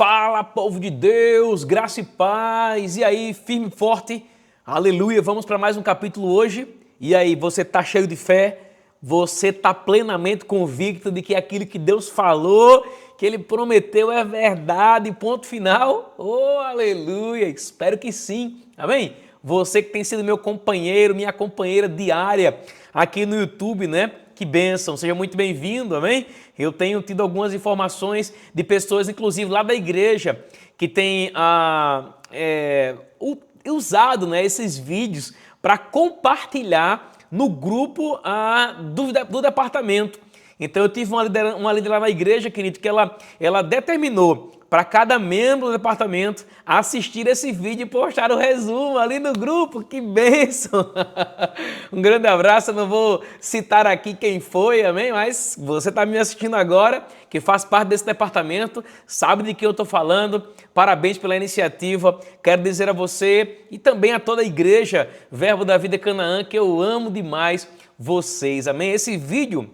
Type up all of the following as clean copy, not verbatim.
Fala, povo de Deus, graça e paz. E aí, firme e forte? Aleluia, vamos para mais um capítulo hoje. E aí, você está cheio de fé? Você está plenamente convicto de que aquilo que Deus falou, que Ele prometeu é verdade, ponto final? Oh, aleluia, espero que sim, amém? Você que tem sido meu companheiro, minha companheira diária aqui no YouTube, né? Que bênção, seja muito bem-vindo, amém? Eu tenho tido algumas informações de pessoas, inclusive lá da igreja, que têm usado, né, esses vídeos para compartilhar no grupo do departamento. Então eu tive uma líder lá na igreja, querido, que ela determinou para cada membro do departamento assistir esse vídeo e postar o resumo ali no grupo. Que bênção! Um grande abraço, eu não vou citar aqui quem foi, amém? Mas você está me assistindo agora, que faz parte desse departamento, sabe de que eu estou falando. Parabéns pela iniciativa. Quero dizer a você e também a toda a igreja Verbo da Vida Canaã que eu amo demais vocês, amém? Esse vídeo,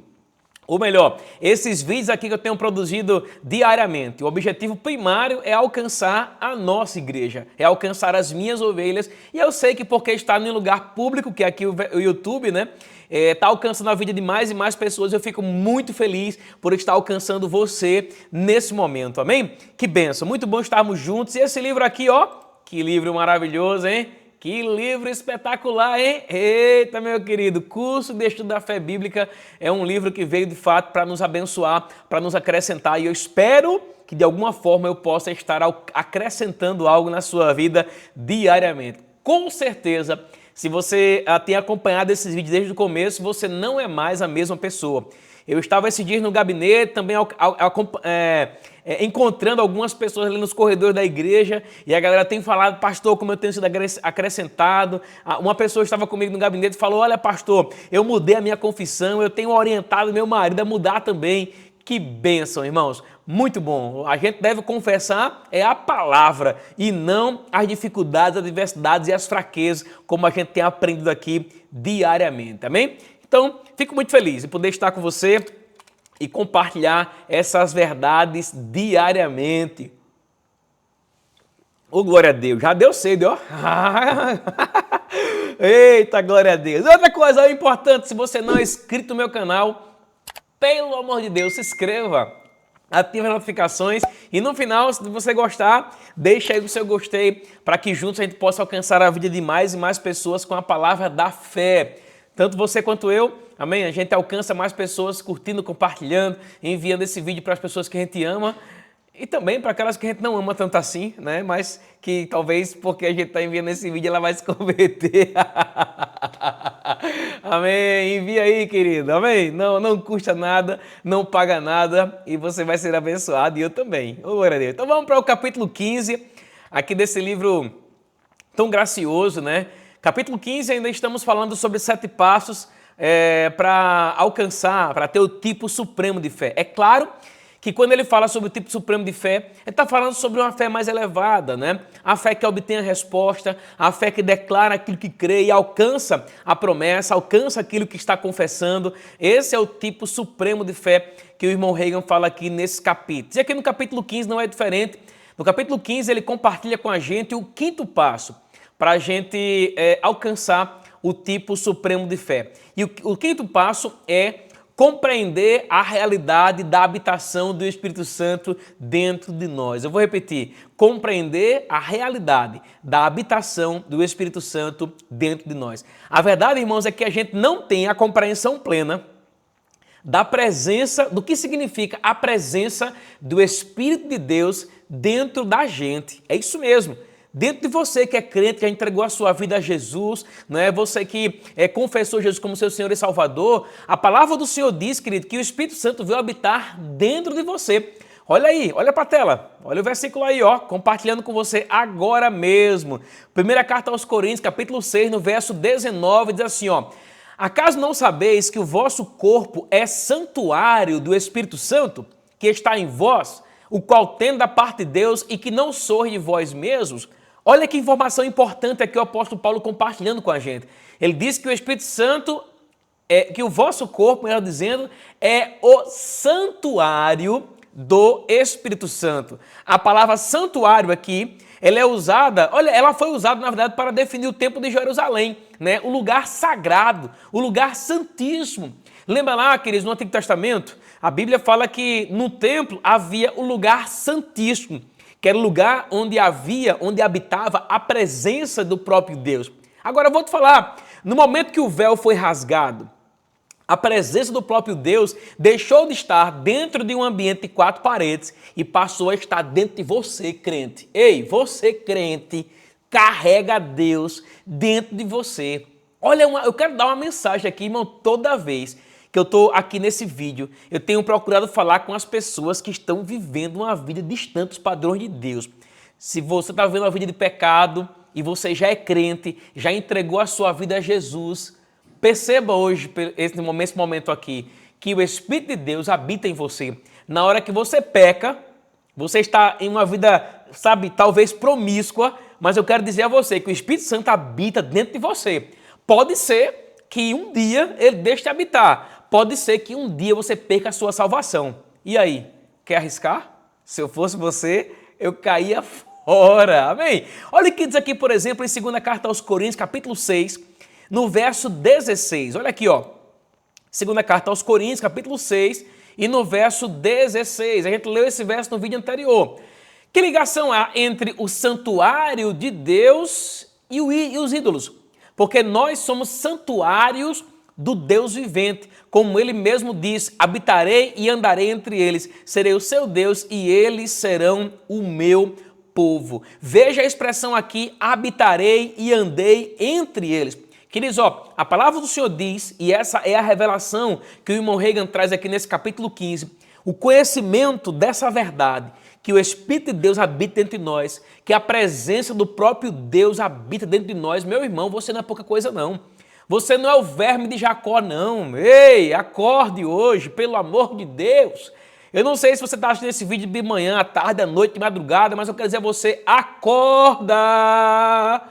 ou melhor, esses vídeos aqui que eu tenho produzido diariamente, o objetivo primário é alcançar a nossa igreja, é alcançar as minhas ovelhas, e eu sei que porque está em lugar público, que é aqui o YouTube, né, está alcançando a vida de mais e mais pessoas, eu fico muito feliz por estar alcançando você nesse momento, amém? Que bênção, muito bom estarmos juntos, e esse livro aqui, ó, que livro maravilhoso, hein? Que livro espetacular, hein? Eita, meu querido, Curso de Estudo da Fé Bíblica é um livro que veio de fato para nos abençoar, para nos acrescentar, e eu espero que de alguma forma eu possa estar acrescentando algo na sua vida diariamente. Com certeza, se você tem acompanhado esses vídeos desde o começo, você não é mais a mesma pessoa. Eu estava esses dias no gabinete, também encontrando algumas pessoas ali nos corredores da igreja, e a galera tem falado, pastor, como eu tenho sido acrescentado. Uma pessoa estava comigo no gabinete e falou, olha, pastor, eu mudei a minha confissão, eu tenho orientado meu marido a mudar também. Que bênção, irmãos, muito bom. A gente deve confessar a palavra e não as dificuldades, as adversidades e as fraquezas, como a gente tem aprendido aqui diariamente, amém? Então, fico muito feliz em poder estar com você e compartilhar essas verdades diariamente. Oh, glória a Deus, já deu sede, ó. Eita, glória a Deus. Outra coisa importante, se você não é inscrito no meu canal, pelo amor de Deus, se inscreva, ative as notificações e no final, se você gostar, deixa aí o seu gostei para que juntos a gente possa alcançar a vida de mais e mais pessoas com a palavra da fé. Tanto você quanto eu, amém? A gente alcança mais pessoas curtindo, compartilhando, enviando esse vídeo para as pessoas que a gente ama e também para aquelas que a gente não ama tanto assim, né? Mas que talvez porque a gente está enviando esse vídeo ela vai se converter. Amém? Envia aí, querido, amém? Não custa nada, não paga nada e você vai ser abençoado e eu também. Oh, glória a Deus. Então vamos para o capítulo 15 aqui desse livro tão gracioso, né? Capítulo 15, ainda estamos falando sobre 7 passos para alcançar, para ter o tipo supremo de fé. É claro que quando ele fala sobre o tipo supremo de fé, ele está falando sobre uma fé mais elevada, né? A fé que obtém a resposta, a fé que declara aquilo que crê e alcança a promessa, alcança aquilo que está confessando. Esse é o tipo supremo de fé que o irmão Reagan fala aqui nesse capítulo. E aqui no capítulo 15 não é diferente. No capítulo 15 ele compartilha com a gente o 5º passo para a gente alcançar o tipo supremo de fé. E o 5º passo é compreender a realidade da habitação do Espírito Santo dentro de nós. Eu vou repetir, compreender a realidade da habitação do Espírito Santo dentro de nós. A verdade, irmãos, é que a gente não tem a compreensão plena da presença, do que significa a presença do Espírito de Deus dentro da gente. É isso mesmo. Dentro de você que é crente, que já entregou a sua vida a Jesus, né? Você que confessou Jesus como seu Senhor e Salvador, a palavra do Senhor diz, querido, que o Espírito Santo veio habitar dentro de você. Olha aí, olha para a tela, olha o versículo aí, ó, compartilhando com você agora mesmo. Primeira carta aos Coríntios, capítulo 6, no verso 19, diz assim, ó: acaso não sabeis que o vosso corpo é santuário do Espírito Santo, que está em vós, o qual tende da parte de Deus e que não sois de vós mesmos? Olha que informação importante aqui o apóstolo Paulo compartilhando com a gente. Ele diz que o Espírito Santo, que o vosso corpo, melhor dizendo, é o santuário do Espírito Santo. A palavra santuário aqui, ela é usada, olha, ela foi usada na verdade para definir o templo de Jerusalém, né? O lugar sagrado, o lugar santíssimo. Lembra lá, queridos, no Antigo Testamento, a Bíblia fala que no templo havia o lugar santíssimo, que era o lugar onde habitava a presença do próprio Deus. Agora eu vou te falar, no momento que o véu foi rasgado, a presença do próprio Deus deixou de estar dentro de um ambiente de quatro paredes e passou a estar dentro de você, crente. Ei, você, crente, carrega Deus dentro de você. Olha, eu quero dar uma mensagem aqui, irmão, toda vez que eu estou aqui nesse vídeo, eu tenho procurado falar com as pessoas que estão vivendo uma vida distante dos padrões de Deus. Se você está vivendo uma vida de pecado e você já é crente, já entregou a sua vida a Jesus, perceba hoje, nesse momento aqui, que o Espírito de Deus habita em você. Na hora que você peca, você está em uma vida, sabe, talvez promíscua, mas eu quero dizer a você que o Espírito Santo habita dentro de você. Pode ser que um dia ele deixe de habitar. Pode ser que um dia você perca a sua salvação. E aí, quer arriscar? Se eu fosse você, eu caía fora. Amém? Olha o que diz aqui, por exemplo, em 2ª Carta aos Coríntios, capítulo 6, no verso 16. Olha aqui, ó. 2ª Carta aos Coríntios, capítulo 6, e no verso 16. A gente leu esse verso no vídeo anterior. Que ligação há entre o santuário de Deus e os ídolos? Porque nós somos santuários do Deus vivente. Como ele mesmo diz, habitarei e andarei entre eles, serei o seu Deus e eles serão o meu povo. Veja a expressão aqui, habitarei e andei entre eles. Queridos, ó, a palavra do Senhor diz, e essa é a revelação que o irmão Reagan traz aqui nesse capítulo 15, o conhecimento dessa verdade, que o Espírito de Deus habita dentro de nós, que a presença do próprio Deus habita dentro de nós. Meu irmão, você não é pouca coisa não. Você não é o verme de Jacó não. Ei, acorde hoje, pelo amor de Deus. Eu não sei se você está assistindo esse vídeo de manhã, à tarde, à noite, de madrugada, mas eu quero dizer a você, acorda!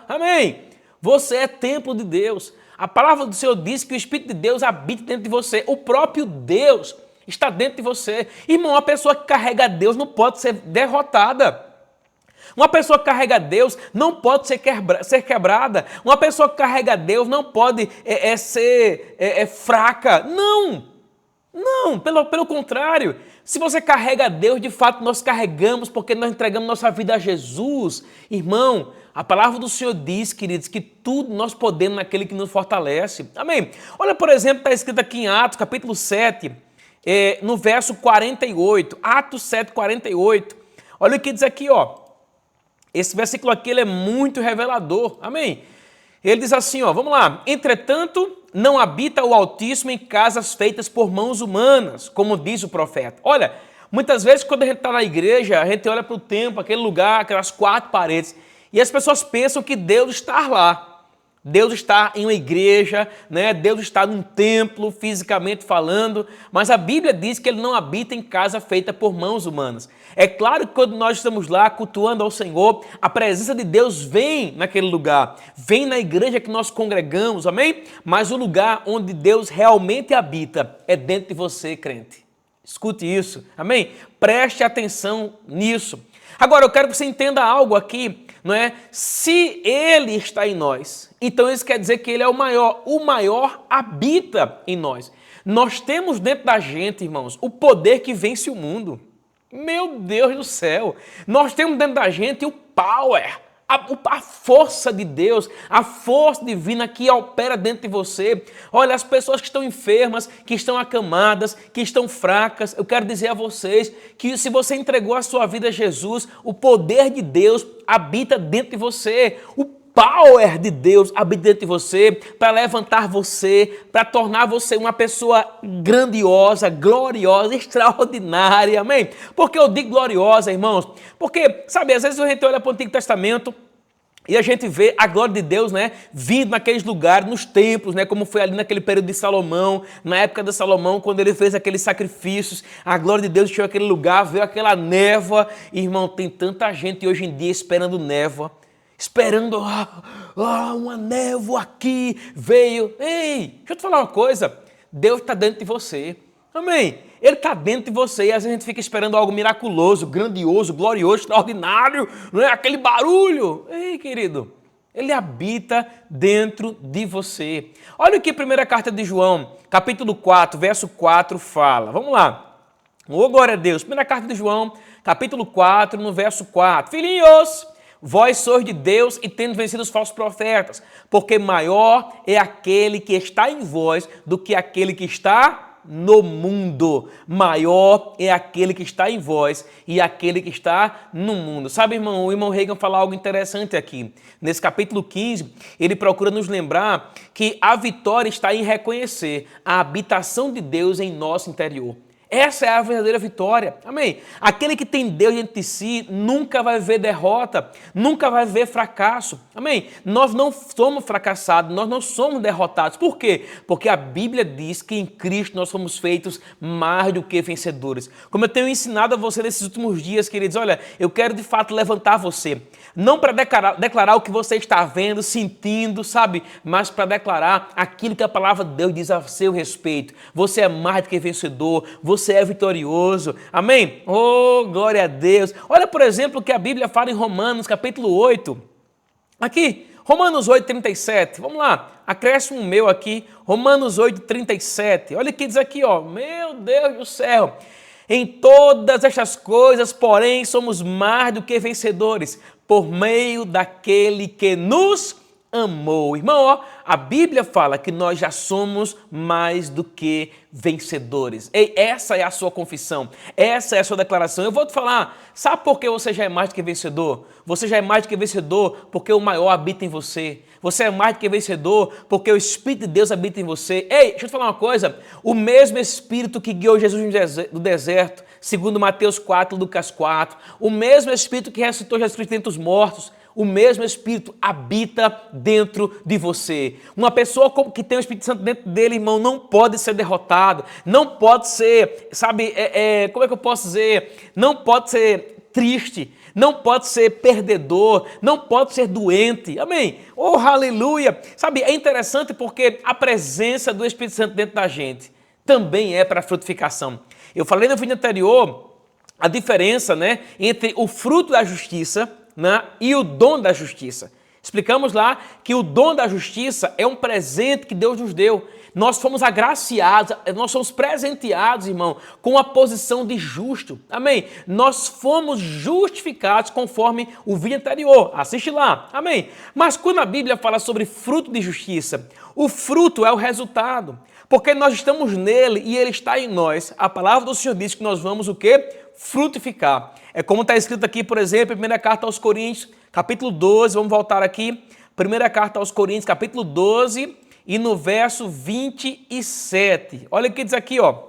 Amém? Você é templo de Deus. A palavra do Senhor diz que o Espírito de Deus habita dentro de você. O próprio Deus está dentro de você. Irmão, uma pessoa que carrega Deus não pode ser derrotada. Uma pessoa que carrega Deus não pode ser quebrada. Uma pessoa que carrega Deus não pode ser fraca. Não! Não, pelo contrário. Se você carrega Deus, de fato nós carregamos porque nós entregamos nossa vida a Jesus. Irmão, a palavra do Senhor diz, queridos, que tudo nós podemos naquele que nos fortalece. Amém? Olha, por exemplo, está escrito aqui em Atos, capítulo 7, no verso 48. Atos 7, 48. Olha o que diz aqui, ó. Esse versículo aqui ele é muito revelador. Amém? Ele diz assim, ó, vamos lá. Entretanto, não habita o Altíssimo em casas feitas por mãos humanas, como diz o profeta. Olha, muitas vezes quando a gente está na igreja, a gente olha para o templo, aquele lugar, aquelas quatro paredes, e as pessoas pensam que Deus está lá. Deus está em uma igreja, né? Deus está num templo, fisicamente falando, mas a Bíblia diz que Ele não habita em casa feita por mãos humanas. É claro que quando nós estamos lá cultuando ao Senhor, a presença de Deus vem naquele lugar, vem na igreja que nós congregamos, amém? Mas o lugar onde Deus realmente habita é dentro de você, crente. Escute isso, amém? Preste atenção nisso. Agora, eu quero que você entenda algo aqui, não é? Se Ele está em nós, então isso quer dizer que Ele é o maior habita em nós. Nós temos dentro da gente, irmãos, o poder que vence o mundo. Meu Deus do céu! Nós temos dentro da gente o power, a força de Deus, a força divina que opera dentro de você. Olha, as pessoas que estão enfermas, que estão acamadas, que estão fracas, eu quero dizer a vocês que se você entregou a sua vida a Jesus, o poder de Deus habita dentro de você. O power de Deus habita dentro de você para levantar você, para tornar você uma pessoa grandiosa, gloriosa, extraordinária, amém? Por que eu digo gloriosa, irmãos? Porque, sabe, às vezes a gente olha para o Antigo Testamento e a gente vê a glória de Deus, né, vindo naqueles lugares, nos templos, né, como foi ali naquele período de Salomão, na época de Salomão, quando ele fez aqueles sacrifícios, a glória de Deus encheu aquele lugar, veio aquela névoa. Irmão, tem tanta gente hoje em dia esperando névoa, esperando, uma névoa aqui veio. Ei, deixa eu te falar uma coisa, Deus está dentro de você, amém? Ele está dentro de você e às vezes a gente fica esperando algo miraculoso, grandioso, glorioso, extraordinário, não é? Aquele barulho. Ei, querido, ele habita dentro de você. Olha o que a primeira carta de João, capítulo 4, verso 4 fala. Vamos lá. Ô, glória a Deus. Primeira carta de João, capítulo 4, no verso 4. Filhinhos, vós sois de Deus e tendes vencido os falsos profetas, porque maior é aquele que está em vós do que aquele que está no mundo. Maior é aquele que está em vós e aquele que está no mundo. Sabe, irmão, o irmão Reagan fala algo interessante aqui. Nesse capítulo 15, ele procura nos lembrar que a vitória está em reconhecer a habitação de Deus em nosso interior. Essa é a verdadeira vitória, amém? Aquele que tem Deus dentro de si nunca vai ver derrota, nunca vai ver fracasso, amém? Nós não somos fracassados, nós não somos derrotados. Por quê? Porque a Bíblia diz que em Cristo nós somos feitos mais do que vencedores. Como eu tenho ensinado a você nesses últimos dias, queridos, olha, eu quero de fato levantar você, não para declarar o que você está vendo, sentindo, sabe? Mas para declarar aquilo que a palavra de Deus diz a seu respeito. Você é mais do que vencedor, você é vitorioso, amém? Oh, glória a Deus. Olha, por exemplo, o que a Bíblia fala em Romanos, capítulo 8. Aqui, Romanos 8, 37. Vamos lá, acréscimo meu aqui, Romanos 8, 37. Olha o que diz aqui, ó. Meu Deus do céu. Em todas estas coisas, porém, somos mais do que vencedores, por meio daquele que nos amou. Irmão, ó, a Bíblia fala que nós já somos mais do que vencedores. Ei, essa é a sua confissão, essa é a sua declaração. Eu vou te falar, sabe por que você já é mais do que vencedor? Você já é mais do que vencedor porque o maior habita em você. Você é mais do que vencedor porque o Espírito de Deus habita em você. Ei, deixa eu te falar uma coisa, o mesmo Espírito que guiou Jesus no deserto, segundo Mateus 4, Lucas 4, o mesmo Espírito que ressuscitou Jesus Cristo dentre os mortos, o mesmo Espírito habita dentro de você. Uma pessoa que tem o Espírito Santo dentro dele, irmão, não pode ser derrotado, não pode ser, sabe, como é que eu posso dizer? Não pode ser triste, não pode ser perdedor, não pode ser doente, amém? Oh, aleluia! Sabe, é interessante porque a presença do Espírito Santo dentro da gente também é para frutificação. Eu falei no vídeo anterior a diferença, né, entre o fruto da justiça, né, e o dom da justiça. Explicamos lá que o dom da justiça é um presente que Deus nos deu. Nós fomos agraciados, nós somos presenteados, irmão, com a posição de justo. Amém? Nós fomos justificados conforme o vídeo anterior. Assiste lá. Amém? Mas quando a Bíblia fala sobre fruto de justiça, o fruto é o resultado. Porque nós estamos nele e ele está em nós. A palavra do Senhor diz que nós vamos o quê? Frutificar. É como está escrito aqui, por exemplo, em 1 carta aos Coríntios, capítulo 12, vamos voltar aqui, 1 carta aos Coríntios, capítulo 12, e no verso 27. Olha o que diz aqui, ó.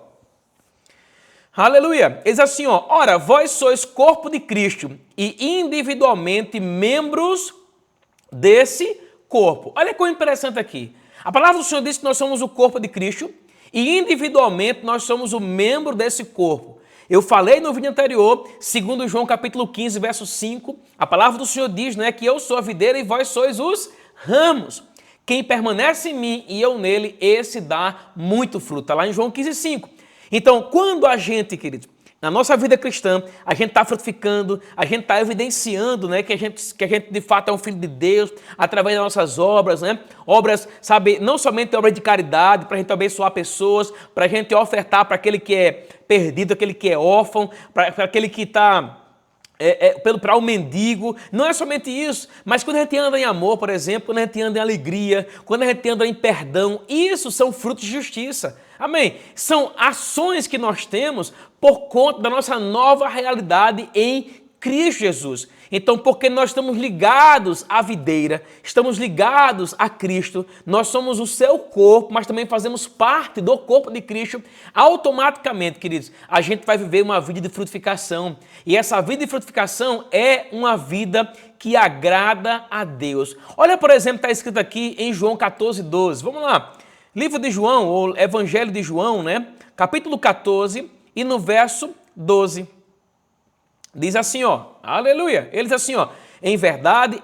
Aleluia! Diz assim, ó, ora, vós sois corpo de Cristo e individualmente membros desse corpo. Olha que coisa interessante aqui. A palavra do Senhor diz que nós somos o corpo de Cristo e individualmente nós somos o membro desse corpo. Eu falei no vídeo anterior, segundo João capítulo 15, verso 5, a palavra do Senhor diz, né, que eu sou a videira e vós sois os ramos. Quem permanece em mim e eu nele, esse dá muito fruto. Está lá em João 15, 5. Então, quando a gente, querido, na nossa vida cristã, a gente está frutificando, a gente está evidenciando, né, que a gente de fato é um filho de Deus, através das nossas obras, né? Obras, sabe, não somente obras de caridade, para a gente abençoar pessoas, para a gente ofertar para aquele que é perdido, aquele que é órfão, para aquele que está para o mendigo, não é somente isso, mas quando a gente anda em amor, por exemplo, quando a gente anda em alegria, quando a gente anda em perdão, isso são frutos de justiça, amém? São ações que nós temos por conta da nossa nova realidade em Cristo Jesus. Então, porque nós estamos ligados à videira, estamos ligados a Cristo, nós somos o seu corpo, mas também fazemos parte do corpo de Cristo, automaticamente, queridos, a gente vai viver uma vida de frutificação. E essa vida de frutificação é uma vida que agrada a Deus. Olha, por exemplo, está escrito aqui em João 14, 12. Vamos lá. Livro de João, ou Evangelho de João, né? Capítulo 14 e no verso 12. Diz assim, ó, aleluia, ele diz assim, ó, em verdade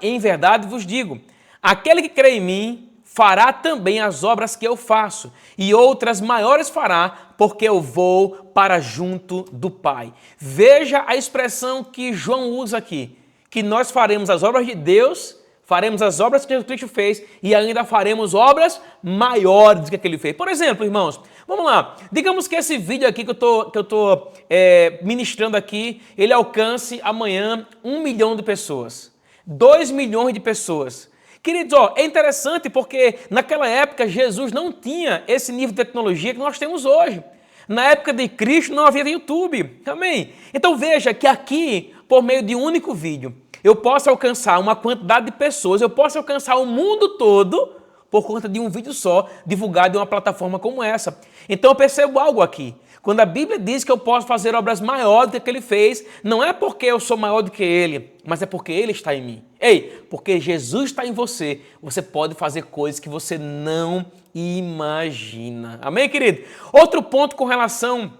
vos digo, aquele que crê em mim fará também as obras que eu faço, e outras maiores fará, porque eu vou para junto do Pai. Veja a expressão que João usa aqui, que nós faremos as obras de Deus, faremos as obras que Jesus Cristo fez e ainda faremos obras maiores do que ele fez. Por exemplo, irmãos, vamos lá, digamos que esse vídeo aqui que eu tô ministrando aqui, ele alcance amanhã 1 milhão de pessoas, 2 milhões de pessoas. Queridos, ó, é interessante porque naquela época Jesus não tinha esse nível de tecnologia que nós temos hoje. Na época de Cristo não havia YouTube, amém? Então veja que aqui, por meio de um único vídeo, eu posso alcançar uma quantidade de pessoas, eu posso alcançar o mundo todo por conta de um vídeo só, divulgado em uma plataforma como essa. Então eu percebo algo aqui. Quando a Bíblia diz que eu posso fazer obras maiores do que ele fez, não é porque eu sou maior do que ele, mas é porque ele está em mim. Ei, porque Jesus está em você, você pode fazer coisas que você não imagina. Amém, querido? Outro ponto com relação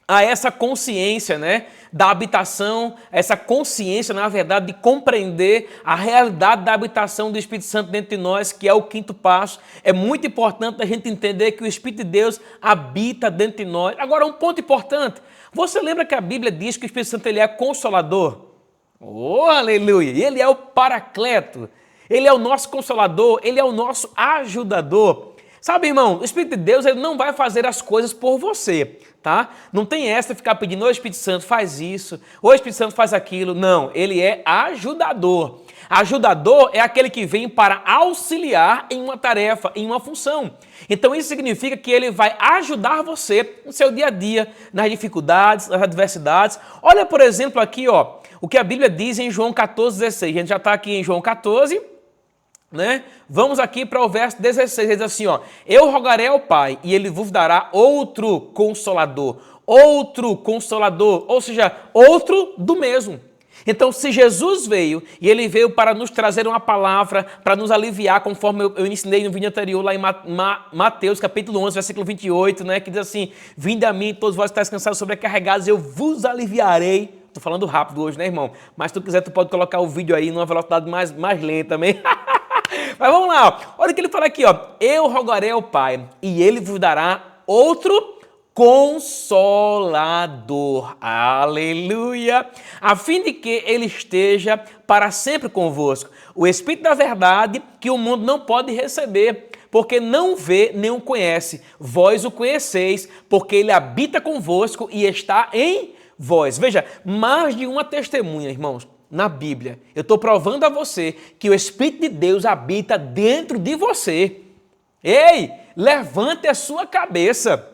a essa consciência, né, da habitação, essa consciência, na verdade, de compreender a realidade da habitação do Espírito Santo dentro de nós, que é o quinto passo. É muito importante a gente entender que o Espírito de Deus habita dentro de nós. Agora, um ponto importante. Você lembra que a Bíblia diz que o Espírito Santo ele é consolador? Oh, aleluia! Ele é o paracleto. Ele é o nosso consolador, ele é o nosso ajudador. Sabe, irmão, o Espírito de Deus ele não vai fazer as coisas por você, tá? Não tem essa de ficar pedindo, ô Espírito Santo, faz isso, ô Espírito Santo, faz aquilo. Não, ele é ajudador. Ajudador é aquele que vem para auxiliar em uma tarefa, em uma função. Então isso significa que ele vai ajudar você no seu dia a dia, nas dificuldades, nas adversidades. Olha, por exemplo, aqui, ó, o que a Bíblia diz em João 14,16. A gente já está aqui em João 14, né? Vamos aqui para o verso 16, ele diz assim, ó, eu rogarei ao Pai e ele vos dará outro consolador, ou seja, outro do mesmo. Então, se Jesus veio e ele veio para nos trazer uma palavra, para nos aliviar, conforme eu ensinei no vídeo anterior, lá em Mateus, capítulo 11, versículo 28, né, que diz assim, vinde a mim, todos vós que estáis cansados e sobrecarregados, eu vos aliviarei. Estou falando rápido hoje, né, irmão? Mas se tu quiser, tu pode colocar o vídeo aí numa velocidade mais lenta também. Mas vamos lá, ó. Olha o que ele fala aqui, ó. Eu rogarei ao Pai e ele vos dará outro consolador. Aleluia! A fim de que ele esteja para sempre convosco. O Espírito da verdade que o mundo não pode receber, porque não vê nem o conhece. Vós o conheceis, porque ele habita convosco e está em vós. Veja, mais de uma testemunha, irmãos, na Bíblia. Eu estou provando a você que o Espírito de Deus habita dentro de você. Ei, levante a sua cabeça.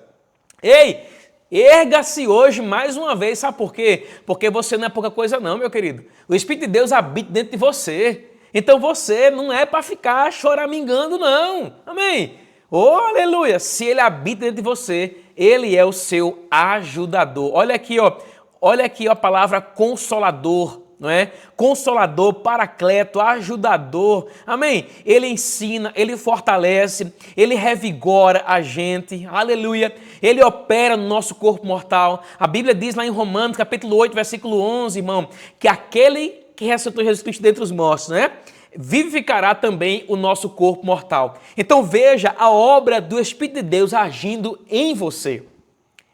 Ei, erga-se hoje mais uma vez. Sabe por quê? Porque você não é pouca coisa não, meu querido. O Espírito de Deus habita dentro de você. Então você não é para ficar choramingando, não. Amém? Oh, aleluia! Se ele habita dentro de você, ele é o seu ajudador. Olha aqui, ó. Olha aqui ó, a palavra consolador. Não é? Consolador, paracleto, ajudador, amém? Ele ensina, ele fortalece, ele revigora a gente, aleluia. Ele opera no nosso corpo mortal. A Bíblia diz lá em Romanos, capítulo 8, versículo 11, irmão, que aquele que ressuscitou Jesus Cristo dentre os mortos, né? Vivificará também o nosso corpo mortal. Então veja a obra do Espírito de Deus agindo em você.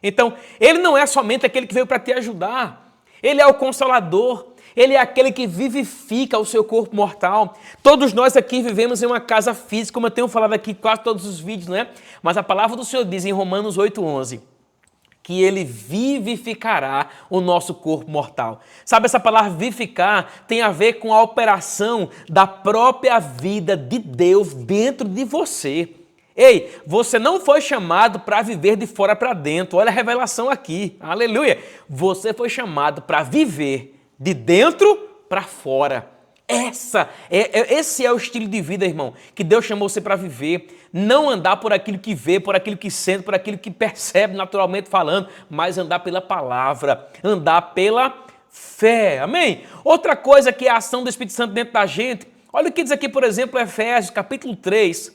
Então, ele não é somente aquele que veio para te ajudar, ele é o consolador. Ele é aquele que vivifica o seu corpo mortal. Todos nós aqui vivemos em uma casa física, como eu tenho falado aqui em quase todos os vídeos, né? Mas a palavra do Senhor diz em Romanos 8,11, que ele vivificará o nosso corpo mortal. Sabe, essa palavra vivificar tem a ver com a operação da própria vida de Deus dentro de você. Ei, você não foi chamado para viver de fora para dentro. Olha a revelação aqui. Aleluia. Você foi chamado para viver de dentro para fora. Esse é o estilo de vida, irmão, que Deus chamou você para viver. Não andar por aquilo que vê, por aquilo que sente, por aquilo que percebe naturalmente falando, mas andar pela palavra, andar pela fé. Amém? Outra coisa que é a ação do Espírito Santo dentro da gente. Olha o que diz aqui, por exemplo, Efésios, capítulo 3.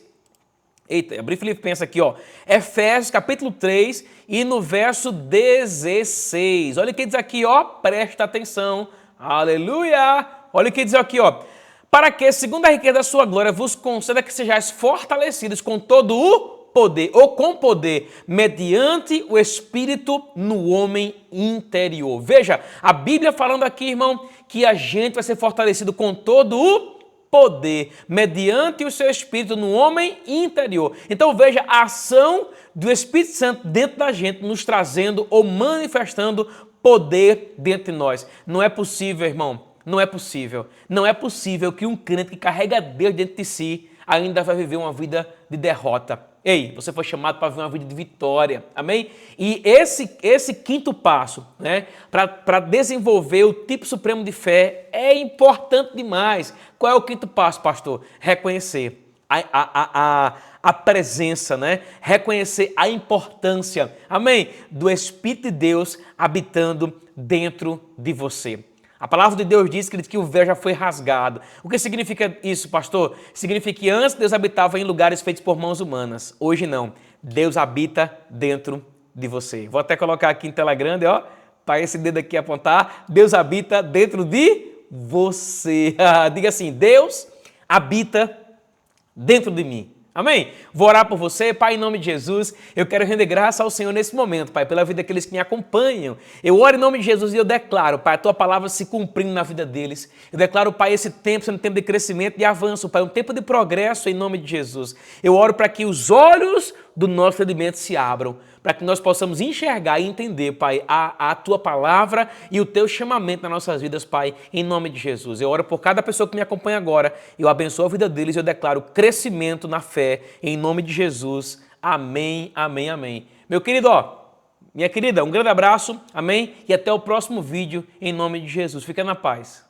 Eita, abri Filipenses aqui, ó. Efésios, capítulo 3 e no verso 16. Olha o que diz aqui, ó. Presta atenção. Aleluia. Olha o que diz aqui, ó. para que, segundo a riqueza da sua glória, vos conceda que sejais fortalecidos com todo o poder, ou com poder, mediante o Espírito no homem interior. Veja, a Bíblia falando aqui, irmão, que a gente vai ser fortalecido com todo o poder, mediante o seu Espírito no homem interior. Então veja a ação do Espírito Santo dentro da gente, nos trazendo ou manifestando poder dentro de nós. Não é possível, irmão, não é possível. Não é possível que um crente que carrega Deus dentro de si ainda vai viver uma vida de derrota. Ei, você foi chamado para viver uma vida de vitória, amém? E esse quinto passo, né, para desenvolver o tipo supremo de fé é importante demais. Qual é o quinto passo, pastor? Reconhecer a presença, né? Reconhecer a importância, amém? Do Espírito de Deus habitando dentro de você. A palavra de Deus diz que o véu já foi rasgado. O que significa isso, pastor? Significa que antes Deus habitava em lugares feitos por mãos humanas. Hoje não. Deus habita dentro de você. Vou até colocar aqui em tela grande, ó, para esse dedo aqui apontar. Deus habita dentro de você. Diga assim, Deus habita dentro de mim. Amém? Vou orar por você, Pai, em nome de Jesus. Eu quero render graça ao Senhor nesse momento, Pai, pela vida daqueles que me acompanham. Eu oro em nome de Jesus e eu declaro, Pai, a Tua palavra se cumprindo na vida deles. Eu declaro, Pai, esse tempo sendo um tempo de crescimento e avanço, Pai, um tempo de progresso em nome de Jesus. Eu oro para que os olhos do nosso entendimento se abram, para que nós possamos enxergar e entender, Pai, a Tua palavra e o Teu chamamento nas nossas vidas, Pai, em nome de Jesus. Eu oro por cada pessoa que me acompanha agora, eu abençoo a vida deles e eu declaro crescimento na fé, em nome de Jesus. Amém, amém, amém. Meu querido, minha querida, um grande abraço, amém, e até o próximo vídeo, em nome de Jesus. Fica na paz.